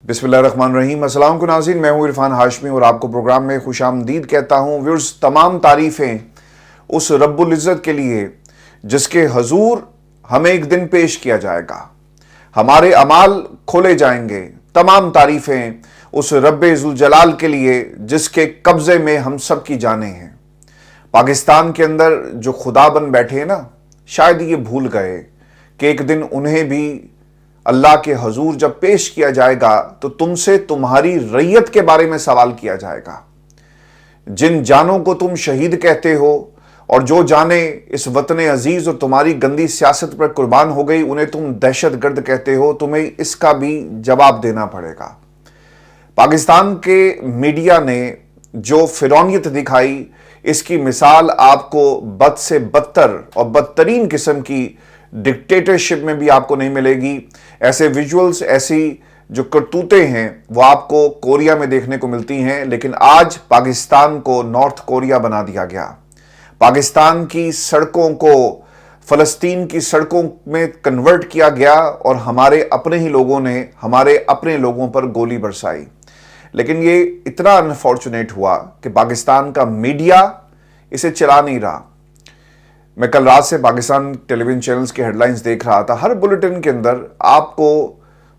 बिस्मिल्लाहिर्रहमानिर्रहीम। अस्सलाम को नाज़रीन, मैं हूँ इरफान हाशमी और आपको प्रोग्राम में खुश आमदीद कहता हूँ। व्यूअर्स, तमाम तारीफ़ें उस रब्बुल इज़्ज़त के लिए जिसके हजूर हमें एक दिन पेश किया जाएगा, हमारे अमाल खोले जाएंगे। तमाम तारीफ़ें उस रब्बे ज़ुल जलाल के लिए जिसके कब्ज़े में हम सब की जानें हैं। पाकिस्तान के अंदर जो खुदा बन बैठे हैं ना, शायद ये भूल गए कि एक दिन उन्हें भी अल्लाह के हजूर जब पेश किया जाएगा तो तुमसे तुम्हारी रैयत के बारे में सवाल किया जाएगा। जिन जानों को तुम शहीद कहते हो और जो जाने इस वतन अजीज और तुम्हारी गंदी सियासत पर कुर्बान हो गई, उन्हें तुम दहशतगर्द कहते हो। तुम्हें इसका भी जवाब देना पड़ेगा। पाकिस्तान के मीडिया ने जो फिरौनियत दिखाई, इसकी मिसाल आपको बद से बदतर और बदतरीन किस्म की डिक्टेटरशिप में भी आपको नहीं मिलेगी। ऐसे विजुअल्स, ऐसी जो करतूतें हैं वो आपको कोरिया में देखने को मिलती हैं, लेकिन आज पाकिस्तान को नॉर्थ कोरिया बना दिया गया। पाकिस्तान की सड़कों को फलस्तीन की सड़कों में कन्वर्ट किया गया और हमारे अपने ही लोगों ने हमारे अपने लोगों पर गोली बरसाई। लेकिन ये इतना अनफॉर्चुनेट हुआ कि पाकिस्तान का मीडिया इसे चला नहीं रहा। मैं कल रात से पाकिस्तान टेलीविजन चैनल्स के हेडलाइंस देख रहा था। हर बुलेटिन के अंदर आपको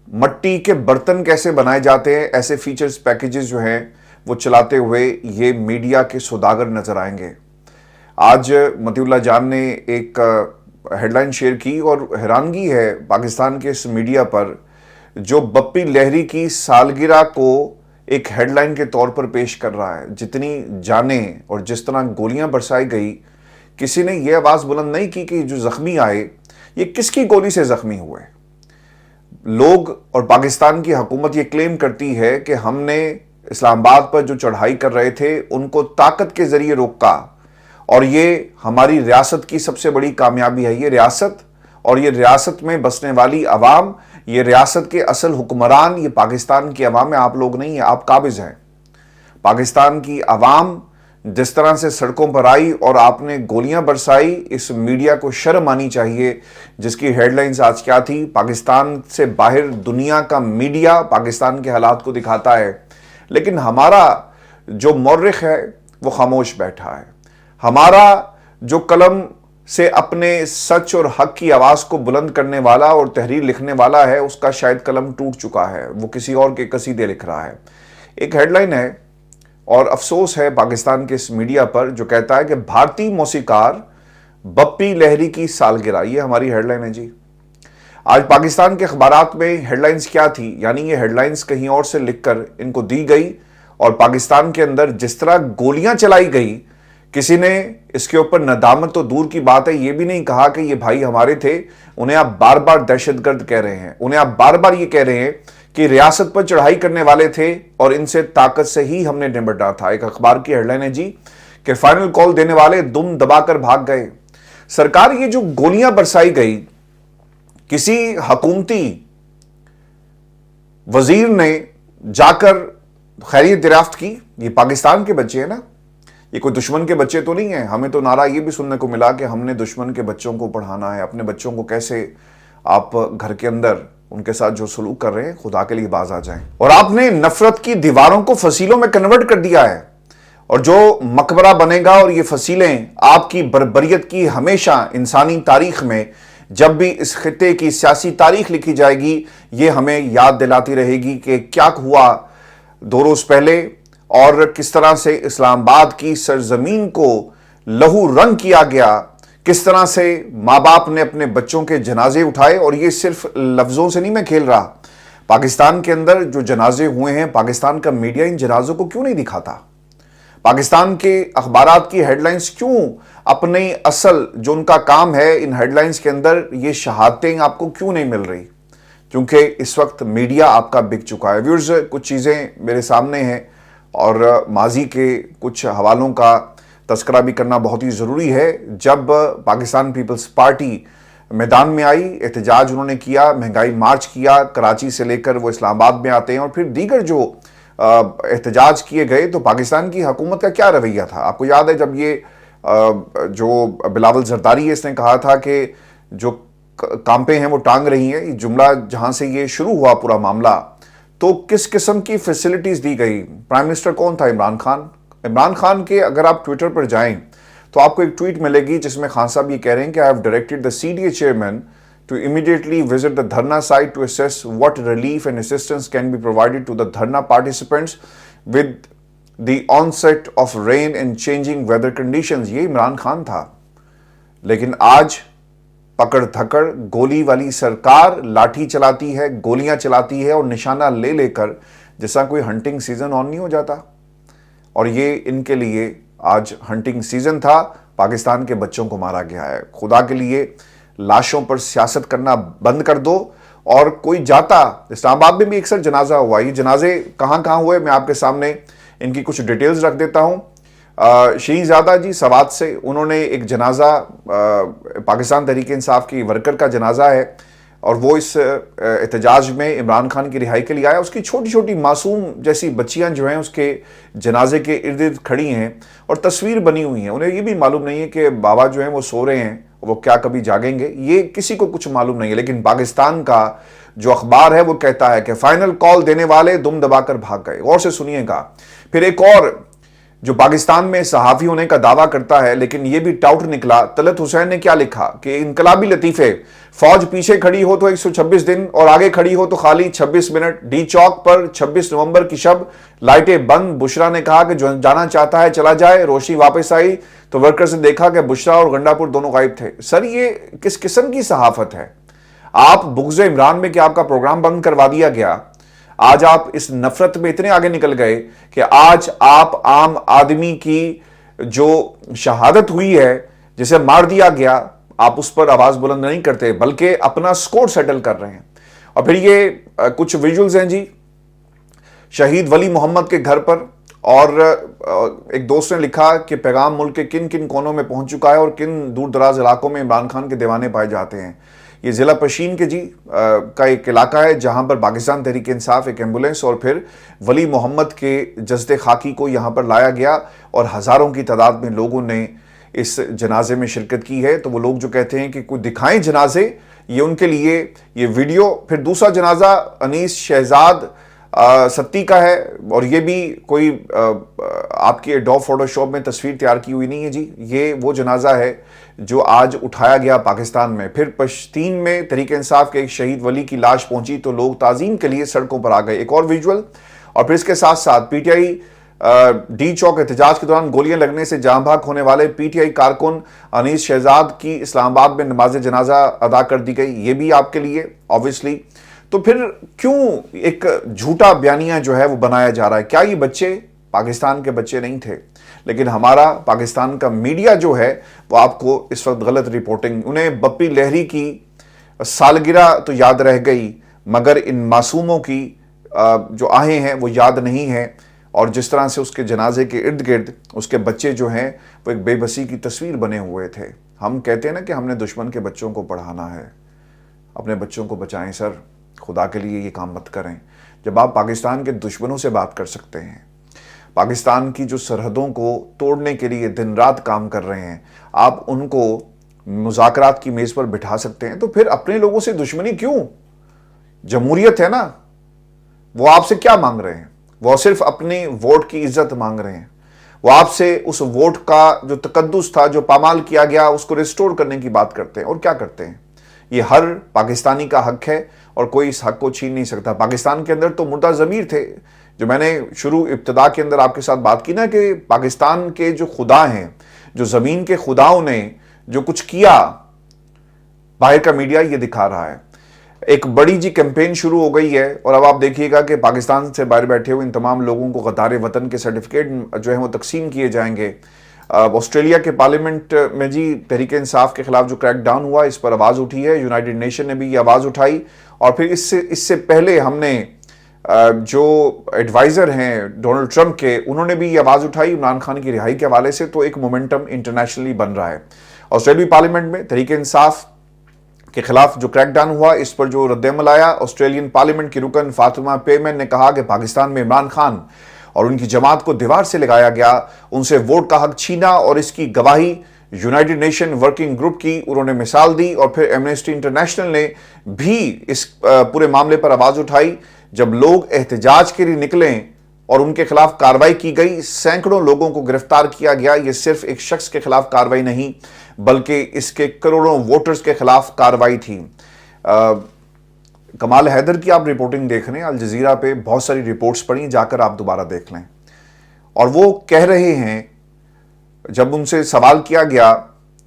मट्टी के बर्तन कैसे बनाए जाते हैं, ऐसे फीचर्स पैकेजेस जो हैं वो चलाते हुए ये मीडिया के सौदागर नजर आएंगे। आज मतीउल्लाह जान ने एक हेडलाइन शेयर की और हैरानगी है पाकिस्तान के इस मीडिया पर, जो बप्पी लहरी की सालगिरह को एक हेडलाइन के तौर पर पेश कर रहा है। जितनी जानें और जिस तरह गोलियां बरसाई गई, किसी ने यह आवाज बुलंद नहीं की कि जो जख्मी आए ये किसकी गोली से जख्मी हुए। लोग और पाकिस्तान की हुकूमत ये क्लेम करती है कि हमने इस्लामाबाद पर जो चढ़ाई कर रहे थे उनको ताकत के जरिए रोका और ये हमारी रियासत की सबसे बड़ी कामयाबी है। ये रियासत और ये रियासत में बसने वाली अवाम, ये रियासत के असल हुक्मरान ये पाकिस्तान की अवाम है, आप लोग नहीं है, आप काबिज हैं। पाकिस्तान की अवाम जिस तरह से सड़कों पर आई और आपने गोलियां बरसाई, इस मीडिया को शर्म आनी चाहिए जिसकी हेडलाइंस आज क्या थी। पाकिस्तान से बाहर दुनिया का मीडिया पाकिस्तान के हालात को दिखाता है, लेकिन हमारा जो मौर्रिख है वो खामोश बैठा है। हमारा जो कलम से अपने सच और हक की आवाज को बुलंद करने वाला और तहरीर लिखने वाला है, उसका शायद कलम टूट चुका है, वो किसी और के कसीदे लिख रहा है। एक हेडलाइन है और अफसोस है पाकिस्तान के इस मीडिया पर जो कहता है कि भारतीय मौसीकार बप्पी लहरी की सालगिरह, ये हमारी हेडलाइन है जी। आज पाकिस्तान के अखबारात में हेडलाइंस क्या थी, यानी ये हेडलाइंस कहीं और से लिखकर इनको दी गई और पाकिस्तान के अंदर जिस तरह गोलियां चलाई गई, किसी ने इसके ऊपर नदामत तो दूर की बात है, ये भी नहीं कहा कि ये भाई हमारे थे, उन्हें आप बार बार दहशतगर्द कह रहे हैं, उन्हें आप बार बार ये कह रहे हैं कि रियासत पर चढ़ाई करने वाले थे और इनसे ताकत से ही हमने निपटा था। एक अखबार की हेडलाइन है जी कि फाइनल कॉल देने वाले दुम दबाकर भाग गए। सरकार, ये जो गोलियां बरसाई गई, किसी हुकूमती वजीर ने जाकर खैरियत दरियाफ्त की। ये पाकिस्तान के बच्चे हैं ना, ये कोई दुश्मन के बच्चे तो नहीं है। हमें तो नारा ये भी सुनने को मिला कि हमने दुश्मन के बच्चों को पढ़ाना है। अपने बच्चों को कैसे आप घर के अंदर उनके साथ जो सलूक कर रहे हैं, खुदा के लिए बाज आ जाएं। और आपने नफरत की दीवारों को फसीलों में कन्वर्ट कर दिया है और जो मकबरा बनेगा और ये फसीलें आपकी बर्बरियत की हमेशा इंसानी तारीख में, जब भी इस खित्ते की सियासी तारीख लिखी जाएगी, ये हमें याद दिलाती रहेगी कि क्या हुआ 2 रोज पहले और किस तरह से इस्लामाबाद की सरजमीन को लहू रंग किया गया, किस तरह से माँ बाप ने अपने बच्चों के जनाजे उठाए। और ये सिर्फ लफ्जों से नहीं मैं खेल रहा, पाकिस्तान के अंदर जो जनाजे हुए हैं, पाकिस्तान का मीडिया इन जनाजों को क्यों नहीं दिखाता? पाकिस्तान के अखबारात की हेडलाइंस क्यों अपने असल जो उनका काम है, इन हेडलाइंस के अंदर ये शहादतें आपको क्यों नहीं मिल रही? क्योंकि इस वक्त मीडिया आपका बिक चुका है। व्यूअर्स, कुछ चीज़ें मेरे सामने हैं और माजी के कुछ हवालों का तस्करा भी करना बहुत ही ज़रूरी है। जब पाकिस्तान पीपल्स पार्टी मैदान में आई, एहतजाज उन्होंने किया, महंगाई मार्च किया, कराची से लेकर वो इस्लामाबाद में आते हैं और फिर दीगर जो एहतजाज किए गए, तो पाकिस्तान की हुकूमत का क्या रवैया था? आपको याद है जब ये जो बिलावल जरदारी है, इसने कहा था कि जो कांपे हैं वो टांग रही हैं। ये जुमला जहाँ से ये शुरू हुआ पूरा मामला, तो किस किस्म की फैसिलिटीज दी गई। प्राइम मिनिस्टर कौन था? इमरान खान। इमरान खान के अगर आप ट्विटर पर जाएं तो आपको एक ट्वीट मिलेगी जिसमें खान साहब ये कह रहे हैं कि I have directed the CDA chairman to immediately visit the dharna site to assess what relief and assistance can be provided to the dharna participants with the onset of rain and changing weather conditions। ये इमरान खान था। लेकिन आज पकड़ धकड़ गोली वाली सरकार लाठी चलाती है, गोलियां चलाती है और निशाना ले लेकर जैसा कोई हंटिंग सीजन ऑन नहीं हो जाता। और ये इनके लिए आज हंटिंग सीजन था। पाकिस्तान के बच्चों को मारा गया है। खुदा के लिए लाशों पर सियासत करना बंद कर दो। और कोई जाता, इस्लामाबाद में भी एक सर जनाजा हुआ। ये जनाजे कहां कहां हुए, मैं आपके सामने इनकी कुछ डिटेल्स रख देता हूं। शहीजादा जी सवात से, उन्होंने एक जनाजा पाकिस्तान तहरीक इंसाफ की वर्कर का जनाजा है और वो इस एहतजाज में इमरान खान की रिहाई के लिए आया। उसकी छोटी छोटी मासूम जैसी बच्चियां जो हैं उसके जनाजे के इर्द गिर्द खड़ी हैं और तस्वीर बनी हुई हैं। उन्हें ये भी मालूम नहीं है कि बाबा जो हैं वो सो रहे हैं, वो क्या कभी जागेंगे, ये किसी को कुछ मालूम नहीं है। लेकिन पाकिस्तान का जो अखबार है वो कहता है कि फाइनल कॉल देने वाले दुम दबाकर भाग गए। गौर से सुनिएगा। फिर एक और जो पाकिस्तान में सहाफ़ी होने का दावा करता है लेकिन ये भी टाउट निकला। तलत हुसैन ने क्या लिखा कि इनकलाबी लतीफ़े, फौज पीछे खड़ी हो तो 126 दिन और आगे खड़ी हो तो खाली 26 मिनट। डी चौक पर 26 नवंबर की शब लाइटें बंद। बुशरा ने कहा कि जो जाना चाहता है चला जाए। रोशनी वापस आई तो वर्कर्स ने देखा कि बुशरा और गंडापुर दोनों गायब थे। सर ये किस किस्म की सहाफत है? आप बुग़्ज़ इमरान में कि आपका प्रोग्राम बंद करवा दिया गया, आज आप इस नफरत में इतने आगे निकल गए कि आज आप आम आदमी की जो शहादत हुई है, जिसे मार दिया गया, आप उस पर आवाज बुलंद नहीं करते बल्कि अपना स्कोर सेटल कर रहे हैं। और फिर ये कुछ विजुअल्स हैं जी शहीद वली मोहम्मद के घर पर। और एक दोस्त ने लिखा कि पैगाम मुल्क के किन किन कोनों में पहुंच चुका है और किन दूर दराज इलाकों में इमरान खान के दीवाने पाए जाते हैं। ये ज़िला पशीन के जी का एक इलाका है जहां पर पाकिस्तान तहरीक इंसाफ, एक एम्बुलेंस और फिर वली मोहम्मद के जस्दे खाकी को यहां पर लाया गया और हज़ारों की तादाद में लोगों ने इस जनाजे में शिरकत की है। तो वो लोग जो कहते हैं कि कोई दिखाएं जनाजे, ये उनके लिए ये वीडियो। फिर दूसरा जनाजा अनीस शहजाद सत्ती का है और ये भी कोई आपकी एडोब फोटोशॉप में तस्वीर तैयार की हुई नहीं है जी। ये वो जनाजा है जो आज उठाया गया पाकिस्तान में। फिर पश्तीन में तहरीक इंसाफ के एक शहीद वली की लाश पहुंची तो लोग ताज़ीम के लिए सड़कों पर आ गए। एक और विजुअल। और फिर इसके साथ साथ पीटीआई डी चौक एहतजाज के दौरान गोलियां लगने से जाँ भाग होने वाले पीटीआई कारकुन अनीस शहजाद की इस्लामाबाद में नमाज जनाजा अदा कर दी गई। ये भी आपके लिए ऑब्वियसली। तो फिर क्यों एक झूठा बयानिया जो है वो बनाया जा रहा है? क्या ये बच्चे पाकिस्तान के बच्चे नहीं थे? लेकिन हमारा पाकिस्तान का मीडिया जो है वो आपको इस वक्त गलत रिपोर्टिंग, उन्हें बप्पी लहरी की सालगिरह तो याद रह गई मगर इन मासूमों की जो आहें हैं वो याद नहीं है। और जिस तरह से उसके जनाजे के इर्द गिर्द उसके बच्चे जो हैं वो एक बेबसी की तस्वीर बने हुए थे। हम कहते हैं ना कि हमने दुश्मन के बच्चों को पढ़ाना है, अपने बच्चों को बचाएं। सर खुदा के लिए ये काम मत करें। जब आप पाकिस्तान के दुश्मनों से बात कर सकते हैं, पाकिस्तान की जो सरहदों को तोड़ने के लिए दिन रात काम कर रहे हैं, आप उनको मुज़ाकरात की मेज़ पर बिठा सकते हैं, तो फिर अपने लोगों से दुश्मनी क्यों? जमहूरियत है ना। वो आपसे क्या मांग रहे हैं? वो सिर्फ अपनी वोट की इज्जत मांग रहे हैं। वो आपसे उस वोट का जो तकद्दुस था, जो पामाल किया गया, उसको रिस्टोर करने की बात करते हैं। और क्या करते हैं? ये हर पाकिस्तानी का हक है और कोई इस हक को छीन नहीं सकता। पाकिस्तान के अंदर तो मुर्दा ज़मीर थे, जो मैंने शुरू इब्तिदा के अंदर आपके साथ बात की ना कि पाकिस्तान के जो खुदा हैं, जो ज़मीन के खुदाओं ने जो कुछ किया, बाहर का मीडिया ये दिखा रहा है। एक बड़ी जी कैंपेन शुरू हो गई है और अब आप देखिएगा कि पाकिस्तान से बाहर बैठे हुए इन तमाम लोगों को गद्दार वतन के सर्टिफिकेट जो है वो तकसीम किए जाएंगे। ऑस्ट्रेलिया के पार्लियामेंट में जी तहरीक इंसाफ के खिलाफ जो क्रैकडाउन हुआ, इस पर आवाज़ उठी है। यूनाइटेड नेशन ने भी ये आवाज़ उठाई। और फिर इससे पहले हमने जो एडवाइज़र हैं डोनाल्ड ट्रंप के, उन्होंने भी ये आवाज़ उठाई इमरान खान की रिहाई के हवाले से। तो एक मोमेंटम इंटरनेशनली बन रहा है। ऑस्ट्रेलियाई पार्लियामेंट में तहरीक इंसाफ के खिलाफ जो क्रैकडाउन हुआ, इस पर जो रद्दअमल आया, ऑस्ट्रेलियन पार्लियामेंट की रुकन फातिमा पेमैन ने कहा कि पाकिस्तान में इमरान खान और उनकी जमात को दीवार से लगाया गया, उनसे वोट का हक छीना और इसकी गवाही यूनाइटेड नेशन वर्किंग ग्रुप की उन्होंने मिसाल दी और फिर एमनेस्टी इंटरनेशनल ने भी इस पूरे मामले पर आवाज उठाई। जब लोग एहतजाज के लिए निकले और उनके खिलाफ कार्रवाई की गई, सैकड़ों लोगों को गिरफ्तार किया गया। यह सिर्फ एक शख्स के खिलाफ कार्रवाई नहीं बल्कि इसके करोड़ों वोटर्स के खिलाफ कार्रवाई थी। कमाल हैदर की आप रिपोर्टिंग देख रहे हैं अल जजीरा पे, बहुत सारी रिपोर्ट्स पढ़ी, जाकर आप दोबारा देख लें। और वो कह रहे हैं, जब उनसे सवाल किया गया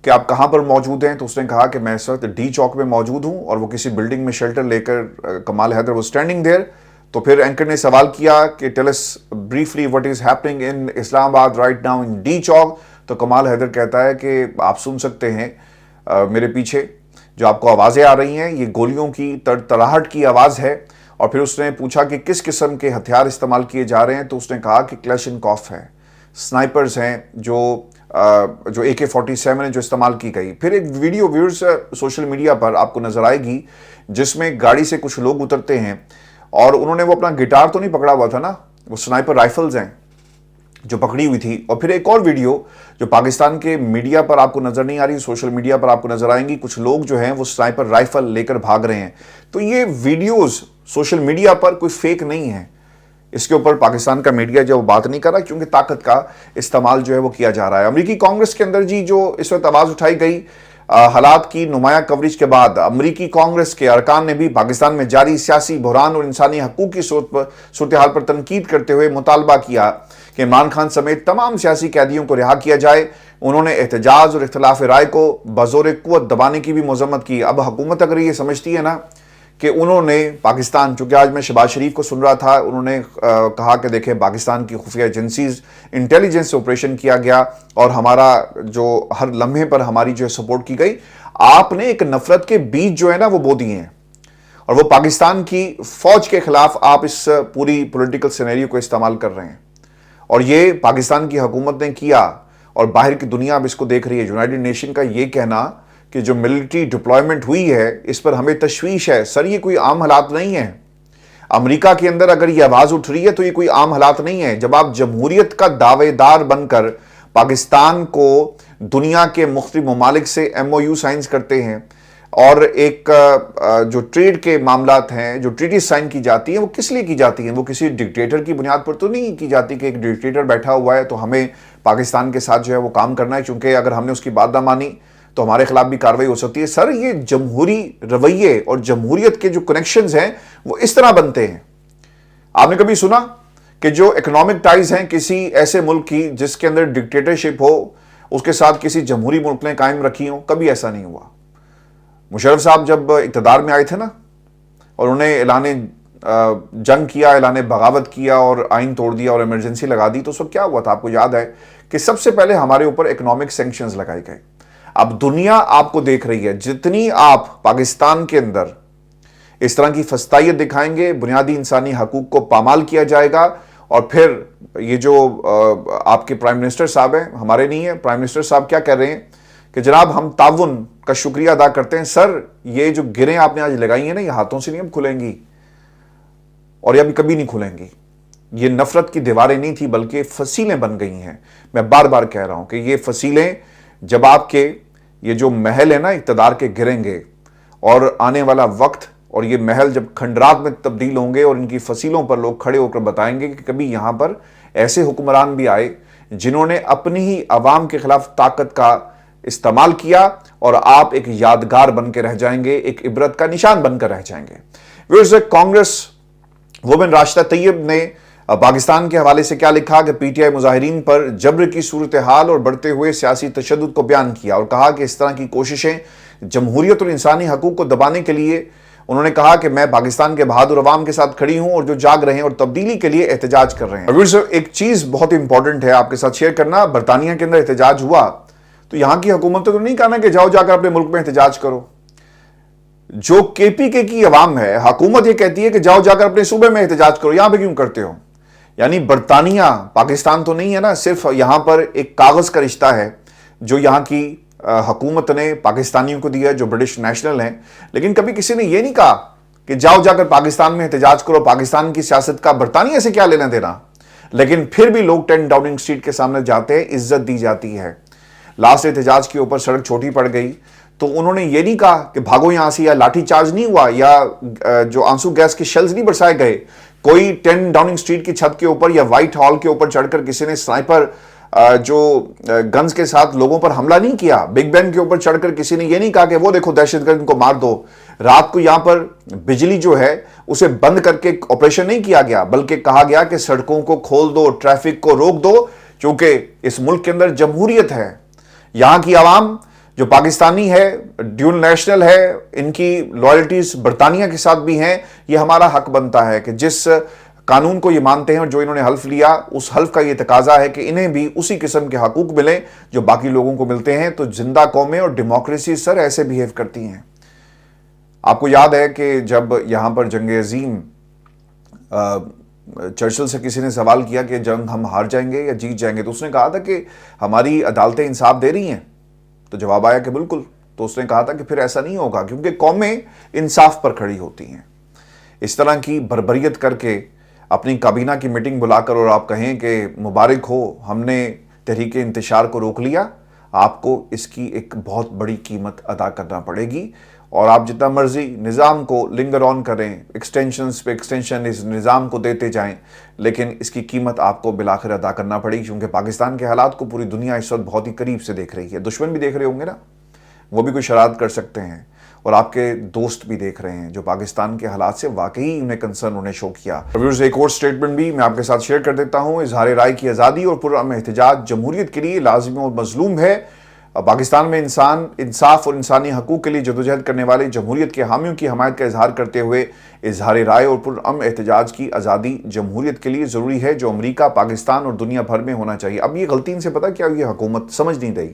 कि आप कहां पर मौजूद हैं, तो उसने कहा कि मैं इस वक्त डी चौक में मौजूद हूं और वो किसी बिल्डिंग में शेल्टर लेकर कमाल हैदर वो स्टैंडिंग देयर। तो फिर एंकर ने सवाल किया कि tell us briefly what is happening in Islamabad right now in D Chowk. तो कमाल हैदर कहता है कि आप सुन सकते हैं मेरे पीछे जो आपको आवाजें आ रही हैं, ये गोलियों की तड़तड़ाहट की आवाज है। और फिर उसने पूछा कि किस किस्म के हथियार इस्तेमाल किए जा रहे हैं, तो उसने कहा कि क्लैशनकॉफ है, स्नाइपर्स हैं, जो AK-47 है जो इस्तेमाल की गई। फिर एक वीडियो व्यूअर्स सोशल मीडिया पर आपको नजर आएगी जिसमें गाड़ी से कुछ लोग उतरते हैं और उन्होंने वो अपना गिटार तो नहीं पकड़ा हुआ था ना, वो स्नाइपर राइफल्स हैं जो पकड़ी हुई थी। और फिर एक और वीडियो जो पाकिस्तान के मीडिया पर आपको नजर नहीं आ रही, सोशल मीडिया पर आपको नजर आएंगी, कुछ लोग जो हैं वो स्नाइपर राइफल लेकर भाग रहे हैं। तो ये वीडियोस सोशल मीडिया पर कोई फेक नहीं है, इसके ऊपर पाकिस्तान का मीडिया जो बात नहीं कर रहा क्योंकि ताकत का इस्तेमाल जो है वो किया जा रहा है। अमेरिकी कांग्रेस के अंदर जी जो इस वक्त आवाज उठाई गई हालात की नुमाया कवरेज के बाद, अमरीकी कांग्रेस के अरकान ने भी पाकिस्तान में जारी सियासी बहरान और इंसानी हकूक की सूरत हाल पर तनकीद करते हुए मुतालबा किया कि इमरान खान समेत तमाम सियासी कैदियों को रिहा किया जाए। उन्होंने एहतजाज और इख्तलाफ राय को बज़ोर कुव्वत दबाने की भी मजम्मत की। अब हुकूमत अगर ये समझती है ना कि उन्होंने पाकिस्तान, चूंकि आज मैं शहबाज शरीफ को सुन रहा था, उन्होंने कहा कि देखें पाकिस्तान की खुफिया एजेंसीज इंटेलिजेंस ऑपरेशन किया गया और हमारा जो हर लम्हे पर हमारी जो सपोर्ट की गई, आपने एक नफरत के बीज जो है ना वो बो दिए हैं और वो पाकिस्तान की फौज के खिलाफ आप इस पूरी पॉलिटिकल सिनेरियो को इस्तेमाल कर रहे हैं और ये पाकिस्तान की हुकूमत ने किया और बाहर की दुनिया अब इसको देख रही है। यूनाइटेड नेशन का ये कहना कि जो मिलिट्री डिप्लॉयमेंट हुई है इस पर हमें तशवीश है, सर ये कोई आम हालात नहीं है। अमेरिका के अंदर अगर ये आवाज उठ रही है तो ये कोई आम हालात नहीं है। जब आप जमहूरियत का दावेदार बनकर पाकिस्तान को दुनिया के मुख्तलिफ ममालिक से MOU साइन करते हैं और एक जो ट्रेड के मामलात हैं, जो ट्रीटी साइन की जाती है, वो किस लिए की जाती है? वो किसी डिक्टेटर की बुनियाद पर तो नहीं की जाती कि एक डिक्टेटर बैठा हुआ है तो हमें पाकिस्तान के साथ जो है वो काम करना है, क्योंकि अगर हमने उसकी बात ना मानी तो हमारे खिलाफ भी कार्रवाई हो सकती है। सर ये जमहूरी रवैये और जमहूरियत के जो कनेक्शंस हैं वो इस तरह बनते हैं। आपने कभी सुना कि जो इकोनॉमिक टाइज हैं किसी ऐसे मुल्क की जिसके अंदर डिक्टेटरशिप हो, उसके साथ किसी जमहूरी मुल्क ने कायम रखी हो? कभी ऐसा नहीं हुआ। मुशर्रफ साहब जब इक़्तिदार में आए थे ना और उन्होंने ऐलान जंग किया, ऐलान बगावत किया और आइन तोड़ दिया और इमरजेंसी लगा दी, तो उस वक्त क्या हुआ था? आपको याद है कि सबसे पहले हमारे ऊपर इकोनॉमिक सैंक्शंस लगाए गए। अब दुनिया आपको देख रही है, जितनी आप पाकिस्तान के अंदर इस तरह की फस्तायत दिखाएंगे, बुनियादी इंसानी हकूक को पामाल किया जाएगा। और फिर ये जो आपके प्राइम मिनिस्टर साहब हैं, हमारे नहीं है, प्राइम मिनिस्टर साहब क्या कह रहे हैं कि जनाब हम ताउन का शुक्रिया अदा करते हैं। सर ये जो गिरें आपने आज लगाई हैं ना, ये हाथों से नहीं अब खुलेंगी और ये अभी कभी नहीं खुलेंगी। ये नफरत की दीवारें नहीं थी बल्कि फसीलें बन गई हैं। मैं बार बार कह रहा हूं कि ये फसीलें जब आपके ये जो महल है ना इक़्तिदार के गिरेंगे और आने वाला वक्त और ये महल जब खंडरात में तब्दील होंगे और इनकी फसीलों पर लोग खड़े होकर बताएंगे कि कभी यहां पर ऐसे हुक्मरान भी आए जिन्होंने अपनी ही अवाम के खिलाफ ताकत का इस्तेमाल किया और आप एक यादगार बन के रह जाएंगे, एक इबरत का निशान बनकर रह जाएंगे। कांग्रेस वुमेन राशिदा तैयब ने पाकिस्तान के हवाले से क्या लिखा कि PTI मुजाहिरीन पर जब्र की सूरत हाल और बढ़ते हुए सियासी तशद्दुद को बयान किया और कहा कि इस तरह की कोशिशें जमहूरियत और इंसानी हकूक को दबाने के लिए, उन्होंने कहा कि मैं पाकिस्तान के बहादुर अवाम के साथ खड़ी हूं और जो जाग रहे हैं और तब्दीली के लिए एहतजाज कर रहे हैं। एक चीज बहुत इंपॉर्टेंट है आपके साथ शेयर करना, बरतानिया के अंदर एहतजाज हुआ तो यहां की हुकूमत तो नहीं कहना कि जाओ जाकर अपने मुल्क में एहतजाज करो। जो KPK की अवाम है, हुकूमत ये कहती है कि जाओ जाकर अपने सूबे में एहतजाज करो, यहां पर क्यों करते हो? यानी बरतानिया पाकिस्तान तो नहीं है ना, सिर्फ यहां पर एक कागज का रिश्ता है जो यहां की हुकूमत ने पाकिस्तानियों को दिया, जो ब्रिटिश नेशनल हैं। लेकिन कभी किसी ने यह नहीं कहा कि जाओ जाकर पाकिस्तान में एहतजाज करो, पाकिस्तान की सियासत का बरतानिया से क्या लेना देना। लेकिन फिर भी लोग 10 डाउनिंग स्ट्रीट के सामने जाते हैं, इज्जत दी जाती है। لاسٹ احتجاج کے اوپر سڑک چھوٹی پڑ گئی تو انہوں نے یہ نہیں کہا کہ بھاگو یہاں سے، یا لاٹھی چارج نہیں ہوا، یا جو آنسو گیس کے شیلز نہیں برسائے گئے، کوئی 10 ڈاؤننگ سٹریٹ کی چھت کے اوپر یا وائٹ ہال کے اوپر چڑھ کر کسی نے سنائپر جو گنز کے ساتھ لوگوں پر حملہ نہیں کیا، بگ بین کے اوپر چڑھ کر کسی نے یہ نہیں کہا کہ وہ دیکھو دہشت گرد ان کو مار دو۔ رات کو یہاں پر بجلی جو ہے اسے بند کر کے آپریشن نہیں کیا گیا، بلکہ کہا گیا کہ سڑکوں کو کھول دو، ٹریفک کو روک دو، کیونکہ اس ملک کے اندر جمہوریت ہے۔ یہاں کی عوام جو پاکستانی ہے، ڈیول نیشنل ہے، ان کی لائلٹیز برطانیہ کے ساتھ بھی ہیں، یہ ہمارا حق بنتا ہے کہ جس قانون کو یہ مانتے ہیں اور جو انہوں نے حلف لیا، اس حلف کا یہ تقاضا ہے کہ انہیں بھی اسی قسم کے حقوق ملیں جو باقی لوگوں کو ملتے ہیں۔ تو زندہ قومیں اور ڈیموکریسی سر ایسے بیہیو کرتی ہیں۔ آپ کو یاد ہے کہ جب یہاں پر جنگ عظیم چرچل سے کسی نے سوال کیا کہ جنگ ہم ہار جائیں گے یا جیت جائیں گے، تو اس نے کہا تھا کہ ہماری عدالتیں انصاف دے رہی ہیں، تو جواب آیا کہ بالکل۔ تو اس نے کہا تھا کہ پھر ایسا نہیں ہوگا، کیونکہ قومیں انصاف پر کھڑی ہوتی ہیں۔ اس طرح کی بربریت کر کے اپنی کابینہ کی میٹنگ بلا کر اور آپ کہیں کہ مبارک ہو ہم نے تحریک انتشار کو روک لیا، آپ کو اس کی ایک بہت بڑی قیمت ادا کرنا پڑے گی۔ اور آپ جتنا مرضی نظام کو لنگر آن کریں، ایکسٹینشنز پہ ایکسٹینشن اس نظام کو دیتے جائیں، لیکن اس کی قیمت آپ کو بالآخر ادا کرنا پڑے گی، کیونکہ پاکستان کے حالات کو پوری دنیا اس وقت بہت ہی قریب سے دیکھ رہی ہے۔ دشمن بھی دیکھ رہے ہوں گے نا، وہ بھی کوئی شرارت کر سکتے ہیں، اور آپ کے دوست بھی دیکھ رہے ہیں جو پاکستان کے حالات سے واقعی انہیں کنسرن انہیں شو کیا۔ ویورز، ایک اور سٹیٹمنٹ بھی میں آپ کے ساتھ شیئر کر دیتا ہوں۔ اظہار رائے کی آزادی اور پرامن احتجاج جمہوریت کے لیے لازم اور مظلوم ہے۔ پاکستان میں انصاف اور انسانی حقوق کے لیے جدوجہد کرنے والے جمہوریت کے حامیوں کی حمایت کا اظہار کرتے ہوئے اظہار رائے اور پرامن احتجاج کی آزادی جمہوریت کے لیے ضروری ہے، جو امریکہ، پاکستان اور دنیا بھر میں ہونا چاہیے۔ اب یہ غلطی ان سے پتہ کیا ہوئی ہے، حکومت سمجھ نہیں رہی۔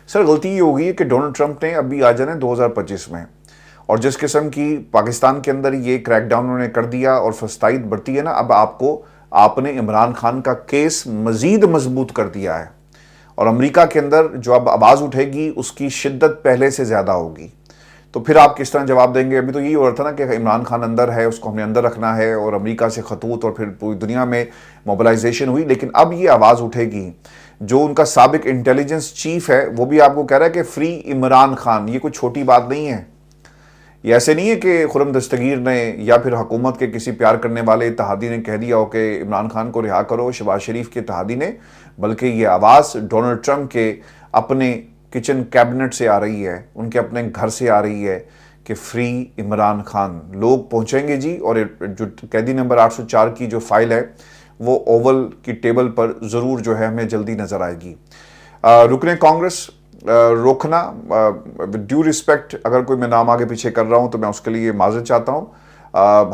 سر غلطی یہ ہوگی ہے کہ ڈونلڈ ٹرمپ نے ابھی آ جانا 2025 میں، اور جس قسم کی پاکستان کے اندر یہ کریک ڈاؤن انہوں نے کر دیا اور فسطائیت بڑھتی ہے نا، اب آپ نے عمران خان کا کیس مزید مضبوط کر دیا ہے، اور امریکہ کے اندر جو اب آواز اٹھے گی اس کی شدت پہلے سے زیادہ ہوگی۔ تو پھر آپ کس طرح جواب دیں گے؟ ابھی تو یہی ہو رہا تھا نا کہ عمران خان اندر ہے، اس کو ہم نے اندر رکھنا ہے، اور امریکہ سے خطوط اور پھر پوری دنیا میں موبلائزیشن ہوئی، لیکن اب یہ آواز اٹھے گی۔ جو ان کا سابق انٹیلیجنس چیف ہے وہ بھی آپ کو کہہ رہا ہے کہ فری عمران خان، یہ کوئی چھوٹی بات نہیں ہے۔ یہ ایسے نہیں ہے کہ خرم دستگیر نے یا پھر حکومت کے کسی پیار کرنے والے اتحادی نے کہہ دیا ہو کہ عمران خان کو رہا کرو، شہباز شریف کے اتحادی نے، بلکہ یہ آواز ڈونلڈ ٹرمپ کے اپنے کچن کیبنٹ سے آ رہی ہے، ان کے اپنے گھر سے آ رہی ہے کہ فری عمران خان۔ لوگ پہنچیں گے جی، اور جو قیدی نمبر 804 کی جو فائل ہے وہ اوول کی ٹیبل پر ضرور جو ہے ہمیں جلدی نظر آئے گی۔ رکن کانگریس روکنا، ڈیو رسپیکٹ اگر کوئی میں نام آگے پیچھے کر رہا ہوں تو میں اس کے لیے معذرت چاہتا ہوں۔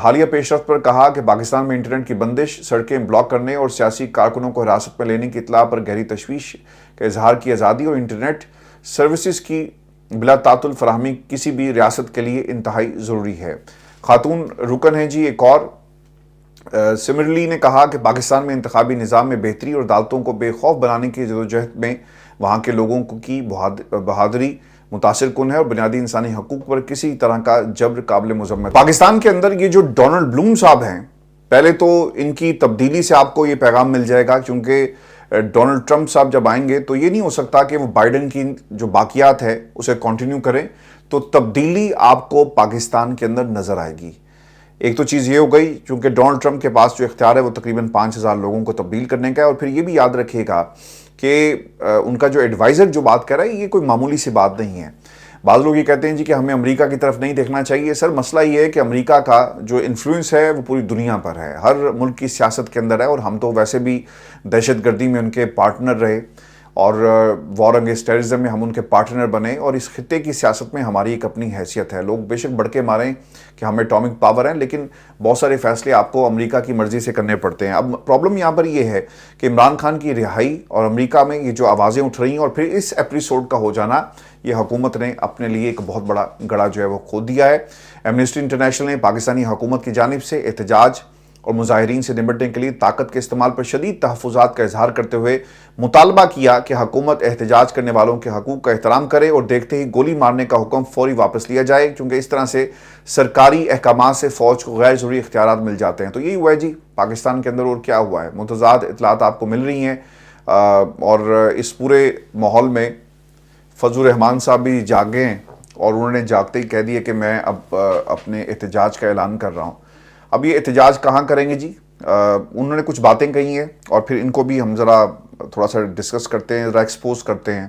حالیہ پیش رفت پر کہا کہ پاکستان میں انٹرنیٹ کی بندش، سڑکیں بلاک کرنے اور سیاسی کارکنوں کو حراست میں لینے کی اطلاع پر گہری تشویش کے اظہار کی آزادی اور انٹرنیٹ سروسز کی بلا تعطل فراہمی کسی بھی ریاست کے لیے انتہائی ضروری ہے۔ خاتون رکن ہیں جی ایک اور، سمرلی نے کہا کہ پاکستان میں انتخابی نظام میں بہتری اور عدالتوں کو بے خوف بنانے کی جدوجہد میں وہاں کے لوگوں کی بہادری متاثر کن ہے، اور بنیادی انسانی حقوق پر کسی طرح کا جبر قابل مذمت۔ پاکستان کے اندر یہ جو ڈونلڈ بلوم صاحب ہیں، پہلے تو ان کی تبدیلی سے آپ کو یہ پیغام مل جائے گا، کیونکہ ڈونلڈ ٹرمپ صاحب جب آئیں گے تو یہ نہیں ہو سکتا کہ وہ بائیڈن کی جو باقیات ہے اسے کنٹینیو کریں، تو تبدیلی آپ کو پاکستان کے اندر نظر آئے گی۔ ایک تو چیز یہ ہو گئی، چونکہ ڈونلڈ ٹرمپ کے پاس جو اختیار ہے وہ تقریباً 5000 لوگوں کو تبدیل کرنے کا ہے، اور پھر یہ بھی یاد رکھیے گا کہ ان کا جو ایڈوائزر جو بات کر رہا ہے یہ کوئی معمولی سی بات نہیں ہے۔ بعض لوگ یہ کہتے ہیں جی کہ ہمیں امریکہ کی طرف نہیں دیکھنا چاہیے۔ سر مسئلہ یہ ہے کہ امریکہ کا جو انفلوئنس ہے وہ پوری دنیا پر ہے، ہر ملک کی سیاست کے اندر ہے، اور ہم تو ویسے بھی دہشت گردی میں ان کے پارٹنر رہے، اور وار اگینسٹ ٹیررزم میں ہم ان کے پارٹنر بنے، اور اس خطے کی سیاست میں ہماری ایک اپنی حیثیت ہے۔ لوگ بے شک بڑھ کے ماریں کہ ہمیں اٹامک پاور ہیں، لیکن بہت سارے فیصلے آپ کو امریکہ کی مرضی سے کرنے پڑتے ہیں۔ اب پرابلم یہاں پر یہ ہے کہ عمران خان کی رہائی اور امریکہ میں یہ جو آوازیں اٹھ رہی ہیں، اور پھر اس ایپیسوڈ کا ہو جانا، یہ حکومت نے اپنے لیے ایک بہت بڑا گڑھا جو ہے وہ کھود دیا ہے۔ ایمنسٹی انٹرنیشنل نے پاکستانی حکومت کی جانب سے احتجاج اور مظاہرین سے نمٹنے کے لیے طاقت کے استعمال پر شدید تحفظات کا اظہار کرتے ہوئے مطالبہ کیا کہ حکومت احتجاج کرنے والوں کے حقوق کا احترام کرے اور دیکھتے ہی گولی مارنے کا حکم فوری واپس لیا جائے، کیونکہ اس طرح سے سرکاری احکامات سے فوج کو غیر ضروری اختیارات مل جاتے ہیں۔ تو یہی ہوا ہے جی پاکستان کے اندر، اور کیا ہوا ہے؟ متضاد اطلاعات آپ کو مل رہی ہیں، اور اس پورے ماحول میں فضل الرحمان صاحب بھی جاگے ہیں اور انہوں نے جاگتے ہی کہہ دیا کہ میں اب اپنے احتجاج کا اعلان کر رہا ہوں۔ اب یہ احتجاج کہاں کریں گے جی؟ انہوں نے کچھ باتیں کہی ہیں اور پھر ان کو بھی ہم ذرا تھوڑا سا ڈسکس کرتے ہیں، ذرا ایکسپوز کرتے ہیں۔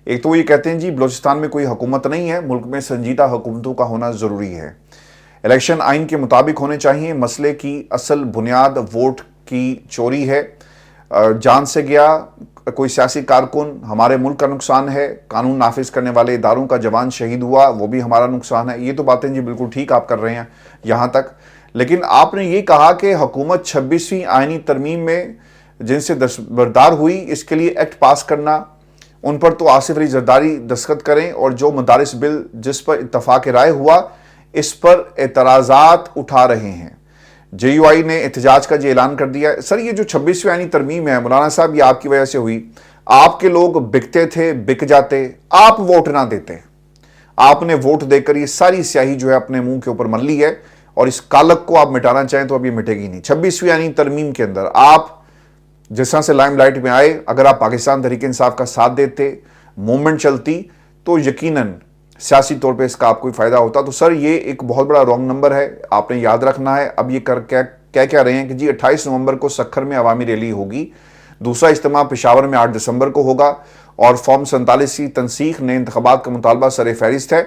ایک تو وہ یہ کہتے ہیں جی بلوچستان میں کوئی حکومت نہیں ہے، ملک میں سنجیدہ حکومتوں کا ہونا ضروری ہے، الیکشن آئین کے مطابق ہونے چاہیے، مسئلے کی اصل بنیاد ووٹ کی چوری ہے، جان سے گیا کوئی سیاسی کارکن ہمارے ملک کا نقصان ہے، قانون نافذ کرنے والے اداروں کا جوان شہید ہوا وہ بھی ہمارا نقصان ہے۔ یہ تو باتیں جی بالکل ٹھیک آپ کر رہے ہیں یہاں تک، لیکن آپ نے یہ کہا کہ حکومت 26ویں آئینی ترمیم میں جن سے دستبردار ہوئی اس کے لیے ایکٹ پاس کرنا، ان پر تو آصف علی زرداری دستخط کریں، اور جو مدارس بل جس پر اتفاق رائے ہوا اس پر اعتراضات اٹھا رہے ہیں۔ جے یو آئی نے احتجاج کا اعلان کر دیا۔ سر یہ جو 26ویں آئینی ترمیم ہے مولانا صاحب، یہ آپ کی وجہ سے ہوئی، آپ کے لوگ بکتے تھے، بک جاتے، آپ ووٹ نہ دیتے، آپ نے ووٹ دے کر یہ ساری سیاہی جو ہے اپنے منہ کے اوپر مل لی ہے، اور اس کالک کو آپ مٹانا چاہیں تو اب یہ مٹے گی نہیں۔ 26ویں آئینی ترمیم کے اندر آپ جس طرح سے لائم لائٹ میں آئے، اگر آپ پاکستان تحریک انصاف کا ساتھ دیتے، موومنٹ چلتی، تو یقیناً سیاسی طور پہ اس کا آپ کوئی فائدہ ہوتا۔ تو سر یہ ایک بہت بڑا رانگ نمبر ہے، آپ نے یاد رکھنا ہے۔ اب یہ کہہ رہے ہیں کہ جی 28 نومبر کو سکھر میں عوامی ریلی ہوگی، دوسرا اجتماع پشاور میں 8 دسمبر کو ہوگا، اور فارم 47 کی تنسیخ نئے انتخابات کا مطالبہ سر فہرست ہے۔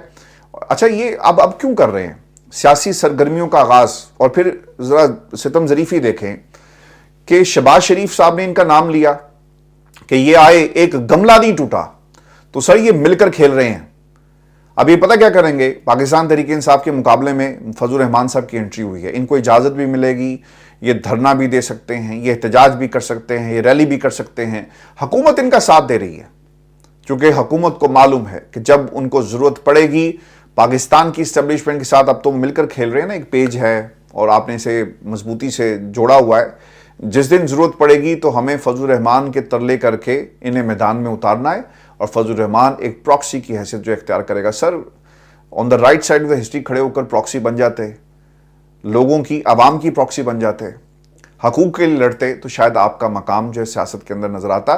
اچھا یہ اب کیوں کر رہے ہیں؟ سیاسی سرگرمیوں کا آغاز، اور پھر ذرا ستم ظریفی دیکھیں کہ شہباز شریف صاحب نے ان کا نام لیا کہ یہ آئے، ایک گملہ نہیں ٹوٹا، تو سر یہ مل کر کھیل رہے ہیں۔ اب یہ پتہ کیا کریں گے؟ پاکستان تحریک انصاف کے مقابلے میں فضل الرحمان صاحب کی انٹری ہوئی ہے، ان کو اجازت بھی ملے گی، یہ دھرنا بھی دے سکتے ہیں، یہ احتجاج بھی کر سکتے ہیں، یہ ریلی بھی کر سکتے ہیں۔ حکومت ان کا ساتھ دے رہی ہے، چونکہ حکومت کو معلوم ہے کہ جب ان کو ضرورت پڑے گی پاکستان کی اسٹیبلشمنٹ کے ساتھ، اب تو مل کر کھیل رہے ہیں نا، ایک پیج ہے اور آپ نے اسے مضبوطی سے جوڑا ہوا ہے، جس دن ضرورت پڑے گی تو ہمیں فضل الرحمان کے ترلے کر کے انہیں میدان میں اتارنا ہے، اور فضل الرحمان ایک پراکسی کی حیثیت جو اختیار کرے گا۔ Sir on the right side of the history کھڑے ہو کر پراکسی بن جاتے، لوگوں کی، عوام کی پراکسی بن جاتے، حقوق کے لیے لڑتے، تو شاید آپ کا مقام جو ہے سیاست کے اندر نظر آتا۔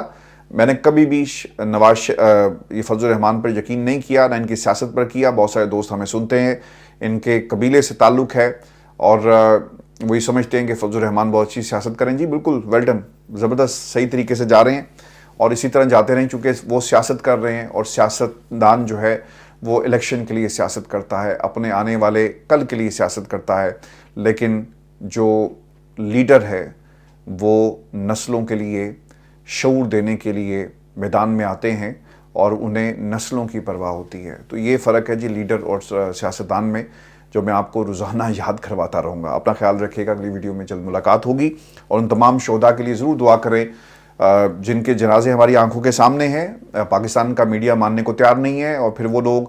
میں نے کبھی بھی یہ فضل الرحمان پر یقین نہیں کیا، نہ ان کی سیاست پر کیا۔ بہت سارے دوست ہمیں سنتے ہیں ان کے قبیلے سے تعلق ہے اور وہی سمجھتے ہیں کہ فضل الرحمان بہت اچھی سیاست کریں۔ جی بالکل ویل ڈن، زبردست، صحیح طریقے سے جا رہے ہیں اور اسی طرح جاتے رہیں، چونکہ وہ سیاست کر رہے ہیں، اور سیاستدان جو ہے وہ الیکشن کے لیے سیاست کرتا ہے، اپنے آنے والے کل کے لیے سیاست کرتا ہے، لیکن جو لیڈر ہے وہ نسلوں کے لیے شعور دینے کے لیے میدان میں آتے ہیں اور انہیں نسلوں کی پرواہ ہوتی ہے۔ تو یہ فرق ہے جی لیڈر اور سیاستدان میں، جو میں آپ کو روزانہ یاد کرواتا رہوں گا۔ اپنا خیال رکھیے گا، اگلی ویڈیو میں جلد ملاقات ہوگی، اور ان تمام شہداء کے لیے ضرور دعا کریں جن کے جنازے ہماری آنکھوں کے سامنے ہیں۔ پاکستان کا میڈیا ماننے کو تیار نہیں ہے، اور پھر وہ لوگ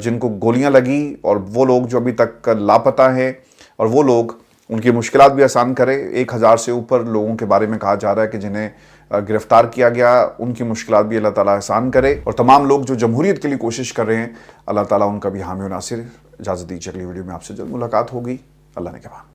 جن کو گولیاں لگی، اور وہ لوگ جو ابھی تک لاپتہ ہیں، اور وہ لوگ ان کی مشکلات بھی آسان کرے۔ 1000 سے اوپر لوگوں کے بارے میں کہا جا رہا ہے کہ جنہیں گرفتار کیا گیا، ان کی مشکلات بھی اللہ تعالیٰ آسان کرے، اور تمام لوگ جو جمہوریت کے لیے کوشش کر رہے ہیں اللہ تعالیٰ ان کا بھی حامی و ناصر۔ اجازت دیجیے، اگلی ویڈیو میں آپ سے جلد ملاقات ہوگی۔ اللہ نے کہا۔